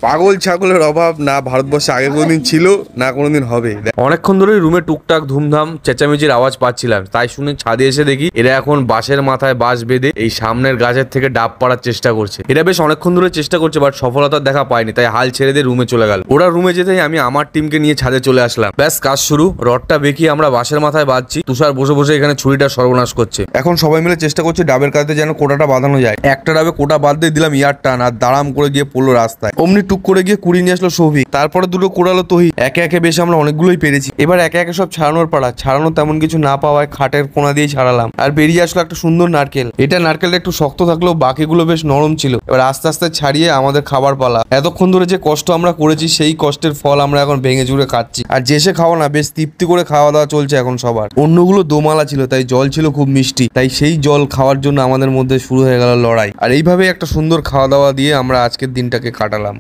পাগল ছাগলের অভাব না ভারতবর্ষে আগে কোনোদিন ছিল না কোনোদিন হবে। অনেকক্ষণ ধরে রুমে টুকটাক ধুমধাম চেঁচামেচির আওয়াজ পাচ্ছিলাম, তাই শুনে ছাদে এসে দেখি এরা এখন বাঁশের মাথায় বাঁশ বেঁধে এই সামনের গাছের থেকে ডাব পাড়ার চেষ্টা করছে। এরা বেশ অনেকক্ষণ ধরে চেষ্টা করছে, বাট সফলতার দেখা পায়নি, তাই হাল ছেড়ে দিয়ে রুমে চলে গেল। ওরা রুমে যেতেই আমি আমার টিমকে নিয়ে ছাদে চলে আসলাম। ব্যাস কাজ শুরু। রডটা বেঁকিয়ে আমরা বাঁশের মাথায় বাঁধছি, তুষার বসে বসে এখানে ছুরিটা সর্বনাশ করছে। এখন সবাই মিলে চেষ্টা করছে ডাবের কাঁধে যেন কোটাটা বাঁধানো যায়। একটা ডাবে কোটা বাঁধ দিয়ে দিলাম ইয়ার টান, আর দাঁড়াম করে গিয়ে পড়লো রাস্তায়। অমনি টুক করে গিয়ে কুড়ি নিয়ে আসলো সৌভিক, তারপরে দুটো কোড়ালো তহি। একে একে বেশ আমরা অনেকগুলোই পেরেছি। এবার একে একে সব ছাড়ানোর পাড়া। ছাড়ানো তেমন কিছু না পাওয়ায় খাটের কোনা দিয়ে ছাড়ালাম, আর বেরিয়ে আসলো একটা সুন্দর নারকেল। এটা নারকেলটা একটু শক্ত থাকলেও বাকিগুলো বেশ নরম ছিল। এবার আস্তে আস্তে ছাড়িয়ে আমাদের খাবার পালা। এতক্ষণ ধরে যে কষ্ট আমরা করেছি সেই কষ্টের ফল আমরা এখন ভেঙে চুরে খাচ্ছি। আর যে সে খাওয়া না, বেশ তৃপ্তি করে খাওয়া দাওয়া চলছে এখন সবার। অন্যগুলো দোমালা ছিল, তাই জল ছিল খুব মিষ্টি, তাই সেই জল খাওয়ার জন্য আমাদের মধ্যে শুরু হয়ে গেল লড়াই। আর এইভাবে একটা সুন্দর খাওয়া দাওয়া দিয়ে আমরা আজকের দিনটাকে কাটালাম।